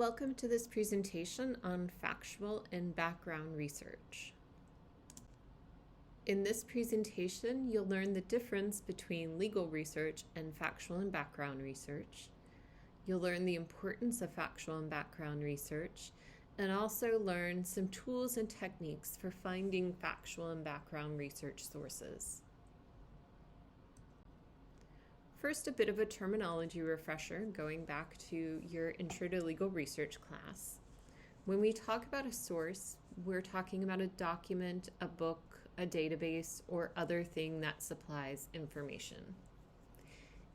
Welcome to this presentation on factual and background research. In this presentation, you'll learn the difference between legal research and factual and background research. You'll learn the importance of factual and background research, and also learn some tools and techniques for finding factual and background research sources. First, a bit of a terminology refresher going back to your Intro to Legal Research class. When we talk about a source, we're talking about a document, a book, a database, or other thing that supplies information.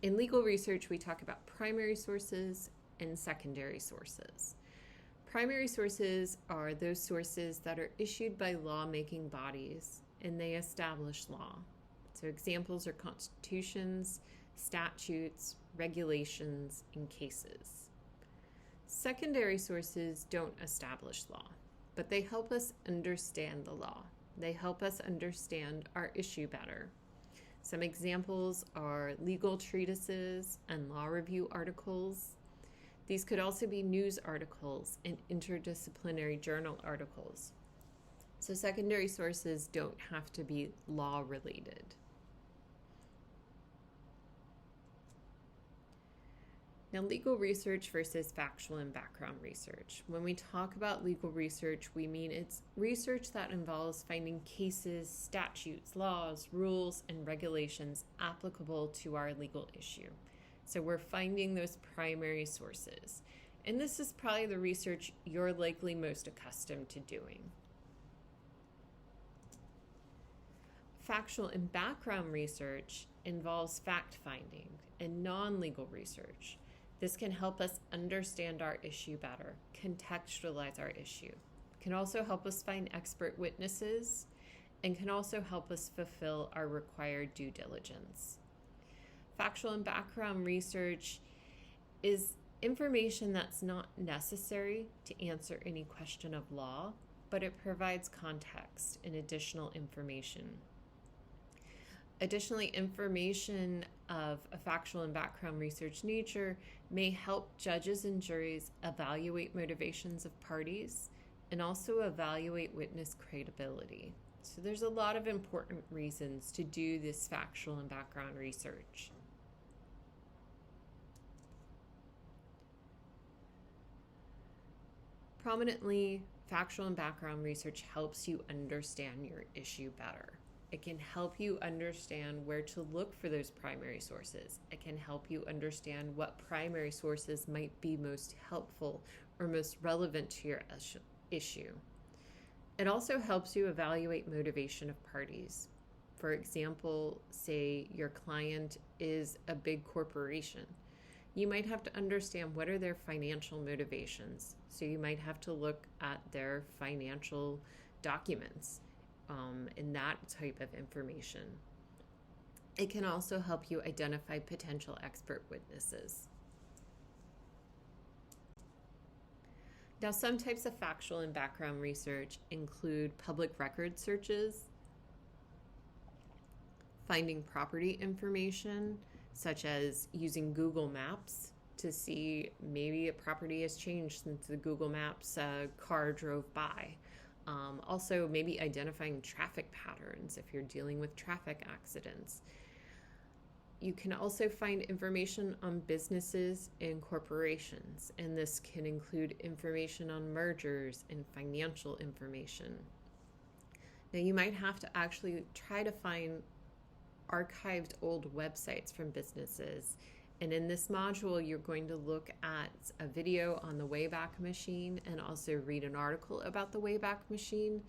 In legal research, we talk about primary sources and secondary sources. Primary sources are those sources that are issued by lawmaking bodies, and they establish law. So examples are constitutions, statutes, regulations, and cases. Secondary sources don't establish law, but they help us understand the law. They help us understand our issue better. Some examples are legal treatises and law review articles. These could also be news articles and interdisciplinary journal articles. So secondary sources don't have to be law related. Now, legal research versus factual and background research. When we talk about legal research, we mean it's research that involves finding cases, statutes, laws, rules, and regulations applicable to our legal issue. So we're finding those primary sources. And this is probably the research you're likely most accustomed to doing. Factual and background research involves fact-finding and non-legal research. This can help us understand our issue better, contextualize our issue. It can also help us find expert witnesses and can also help us fulfill our required due diligence. Factual and background research is information that's not necessary to answer any question of law, but it provides context and additional information. Additionally, information of a factual and background research nature may help judges and juries evaluate motivations of parties and also evaluate witness credibility. So there's a lot of important reasons to do this factual and background research. Prominently, factual and background research helps you understand your issue better. It can help you understand where to look for those primary sources. It can help you understand what primary sources might be most helpful or most relevant to your issue. It also helps you evaluate motivation of parties. For example, say your client is a big corporation. You might have to understand what are their financial motivations. So you might have to look at their financial documents. And that type of information. It can also help you identify potential expert witnesses. Now, some types of factual and background research include public record searches, finding property information, such as using Google Maps to see maybe a property has changed since the Google Maps car drove by. Also, maybe identifying traffic patterns if you're dealing with traffic accidents. You can also find information on businesses and corporations, and this can include information on mergers and financial information. Now, you might have to actually try to find archived old websites from businesses. And in this module, you're going to look at a video on the Wayback Machine and also read an article about the Wayback Machine.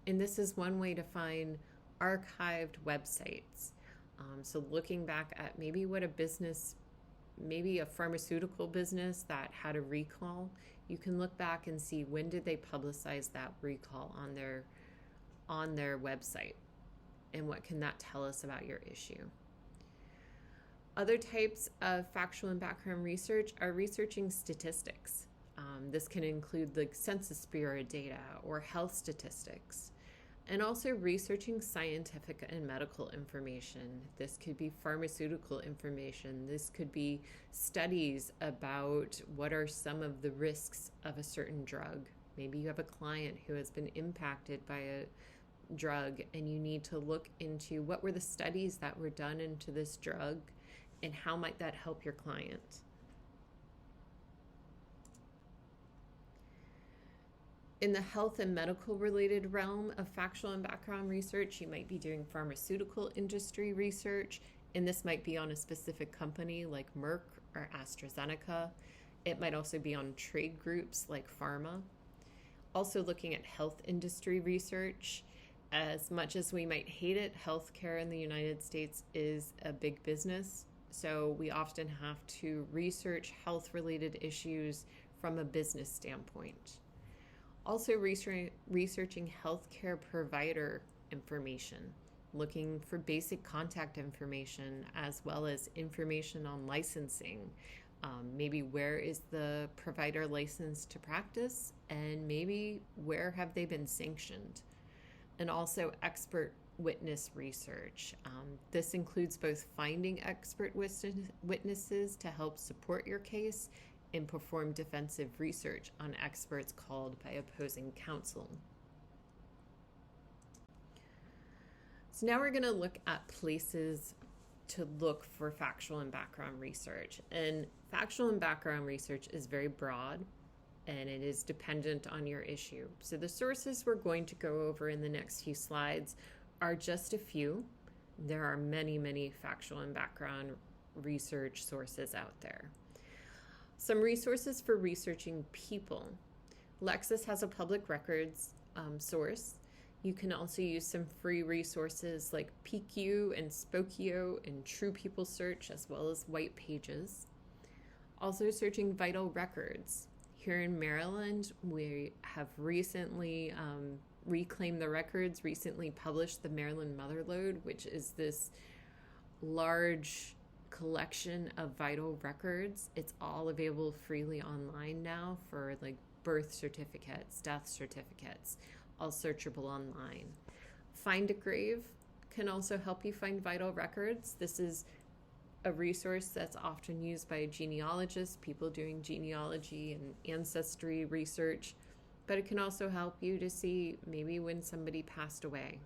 And this is one way to find archived websites. So looking back at maybe what a business, maybe a pharmaceutical business that had a recall, you can look back and see when did they publicize that recall on their website, and what can that tell us about your issue. Other types of factual and background research are researching statistics. This can include the Census Bureau data or health statistics. And also researching scientific and medical information. This could be pharmaceutical information. This could be studies about what are some of the risks of a certain drug. Maybe you have a client who has been impacted by a drug and you need to look into what were the studies that were done into this drug and how might that help your client. In the health and medical related realm of factual and background research, you might be doing pharmaceutical industry research, and this might be on a specific company like Merck or AstraZeneca. It might also be on trade groups like pharma. Also looking at health industry research. As much as we might hate it, healthcare in the United States is a big business, so we often have to research health-related issues from a business standpoint. Also researching healthcare provider information, looking for basic contact information as well as information on licensing. Maybe where is the provider licensed to practice, and maybe where have they been sanctioned? And also expert witness research. This includes both finding expert witnesses to help support your case and perform defensive research on experts called by opposing counsel. So now we're going to look at places to look for factual and background research. And factual and background research is very broad and it is dependent on your issue. So the sources we're going to go over in the next few slides are just a few. There are many, many factual and background research sources out there. Some resources for researching people. Lexis has a public records source. You can also use some free resources like PQ and Spokio and True People Search, as well as white pages. Also searching vital records. Here in Maryland, we have recently reclaimed the records, recently published the Maryland Motherlode, which is this large collection of vital records. It's all available freely online now for like birth certificates, death certificates, all searchable online. Find a Grave can also help you find vital records. This is a resource that's often used by genealogists, people doing genealogy and ancestry research, but it can also help you to see maybe when somebody passed away.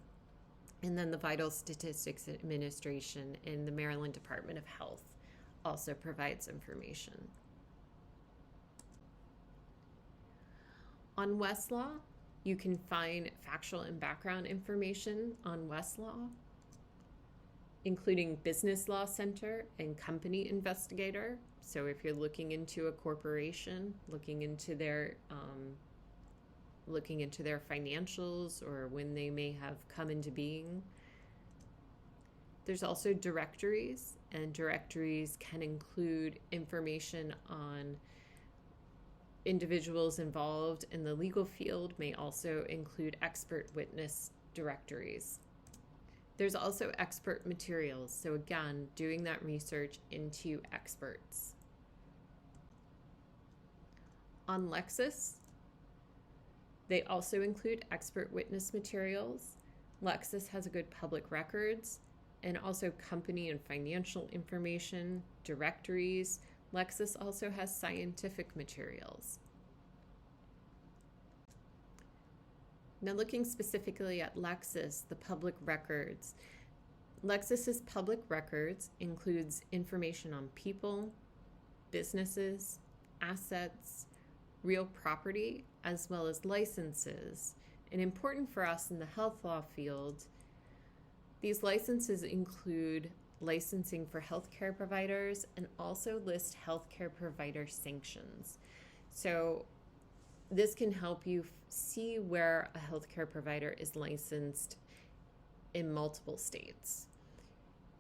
And then the Vital Statistics Administration in the Maryland Department of Health also provides information. On Westlaw, you can find factual and background information on Westlaw, including Business Law Center and Company Investigator. So if you're looking into a corporation, looking into their financials or when they may have come into being. There's also directories, and directories can include information on individuals involved in the legal field, may also include expert witness directories. There's also expert materials, so again, doing that research into experts. On Lexis, they also include expert witness materials. Lexis has a good public records and also company and financial information, directories. Lexis also has scientific materials. Now looking specifically at Lexis, the public records. Lexis's public records includes information on people, businesses, assets, real property, as well as licenses. And important for us in the health law field, these licenses include licensing for healthcare providers and also list healthcare provider sanctions. So this can help you see where a healthcare provider is licensed in multiple states.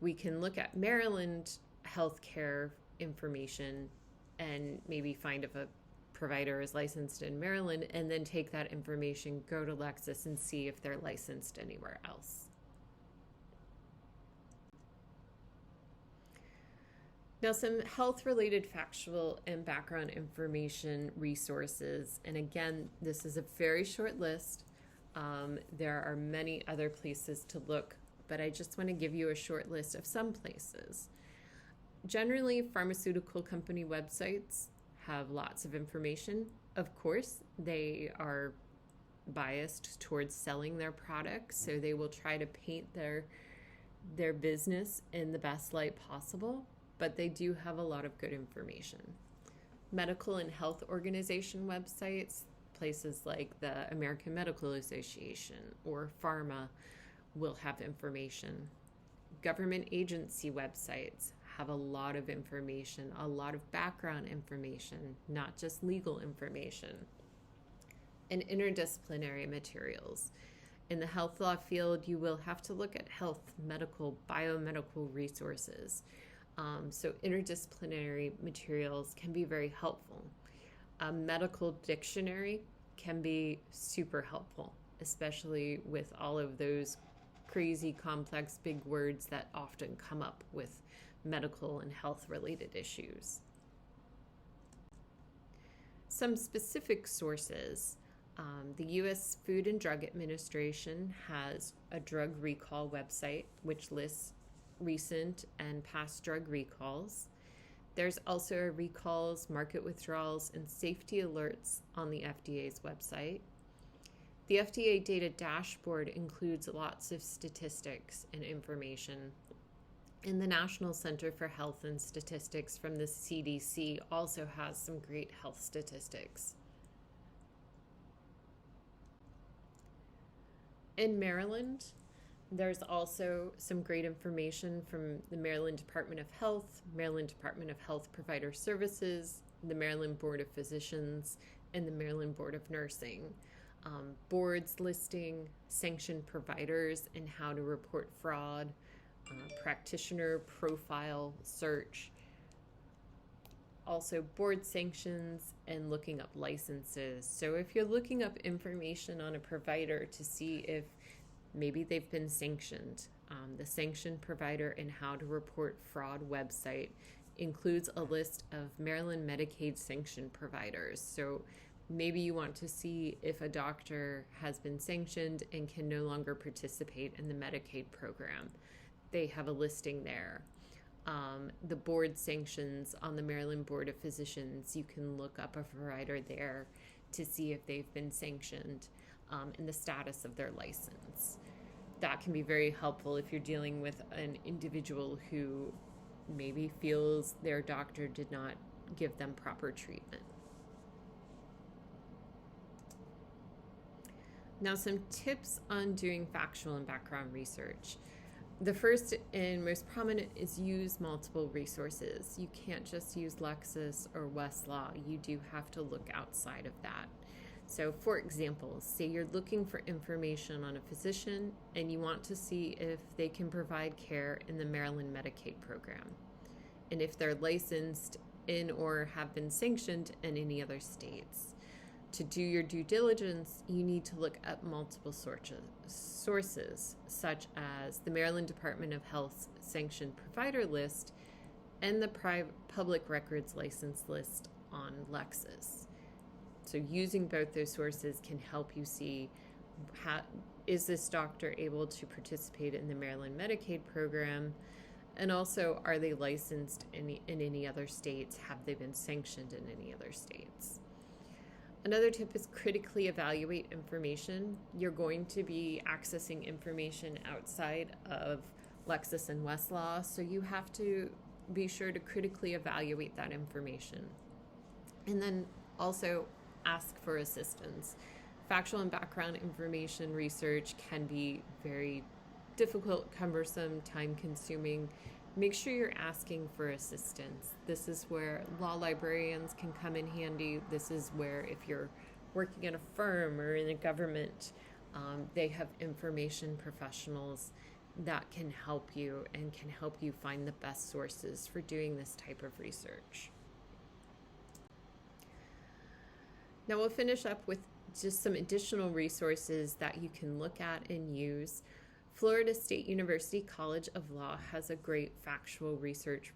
We can look at Maryland healthcare information and maybe find if a provider is licensed in Maryland, and then take that information, go to Lexis and see if they're licensed anywhere else. Now, some health-related factual and background information resources, and again, this is a very short list, There are many other places to look, but I just want to give you a short list of some places. Generally, pharmaceutical company websites have lots of information. Of course, they are biased towards selling their products, so they will try to paint their business in the best light possible, but they do have a lot of good information. Medical and health organization websites, places like the American Medical Association or pharma, will have information. Government agency websites have a lot of information, a lot of background information, not just legal information. And interdisciplinary materials. In the health law field, you will have to look at health, medical, biomedical resources. So interdisciplinary materials can be very helpful. A medical dictionary can be super helpful, especially with all of those crazy, complex, big words that often come up with medical and health-related issues. Some specific sources. The U.S. Food and Drug Administration has a drug recall website which lists recent and past drug recalls. There's also recalls, market withdrawals, and safety alerts on the FDA's website. The FDA data dashboard includes lots of statistics and information. And the National Center for Health and Statistics from the CDC also has some great health statistics. In Maryland, there's also some great information from the Maryland Department of Health, Maryland Department of Health Provider Services, the Maryland Board of Physicians, and the Maryland Board of Nursing. Boards listing sanctioned providers and how to report fraud, practitioner profile search, also board sanctions and looking up licenses. So if you're looking up information on a provider to see if maybe they've been sanctioned, the sanctioned provider and how to report fraud website includes a list of Maryland Medicaid sanctioned providers. So maybe you want to see if a doctor has been sanctioned and can no longer participate in the Medicaid program. They have a listing there. The board sanctions on the Maryland Board of Physicians, you can look up a provider there to see if they've been sanctioned and the status of their license. That can be very helpful if you're dealing with an individual who maybe feels their doctor did not give them proper treatment. Now, some tips on doing factual and background research. The first and most prominent is use multiple resources. You can't just use Lexis or Westlaw. You do have to look outside of that. So, for example, say you're looking for information on a physician and you want to see if they can provide care in the Maryland Medicaid program, and if they're licensed in or have been sanctioned in any other states. To do your due diligence, you need to look at multiple sources, such as the Maryland Department of Health's sanctioned provider list and the public records license list on Lexis. So using both those sources can help you see, is this doctor able to participate in the Maryland Medicaid program? And also, are they licensed in any other states? Have they been sanctioned in any other states? Another tip is critically evaluate information. You're going to be accessing information outside of Lexis and Westlaw, so you have to be sure to critically evaluate that information. And then also ask for assistance. Factual and background information research can be very difficult, cumbersome, time-consuming. Make sure you're asking for assistance. This is where law librarians can come in handy. This is where, if you're working in a firm or in a government, they have information professionals that can help you and can help you find the best sources for doing this type of research. Now we'll finish up with just some additional resources that you can look at and use. Florida State University College of Law has a great factual research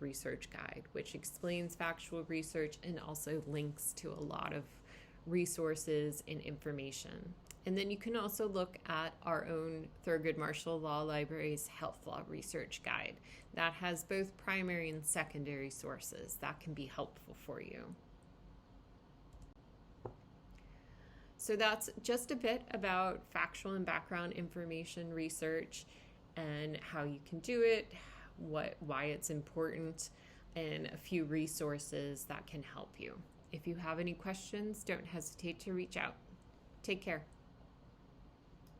guide, which explains factual research and also links to a lot of resources and information. And then you can also look at our own Thurgood Marshall Law Library's Health Law Research Guide. That has both primary and secondary sources. That can be helpful for you. So that's just a bit about factual and background information research and how you can do it, why it's important, and a few resources that can help you. If you have any questions, don't hesitate to reach out. Take care.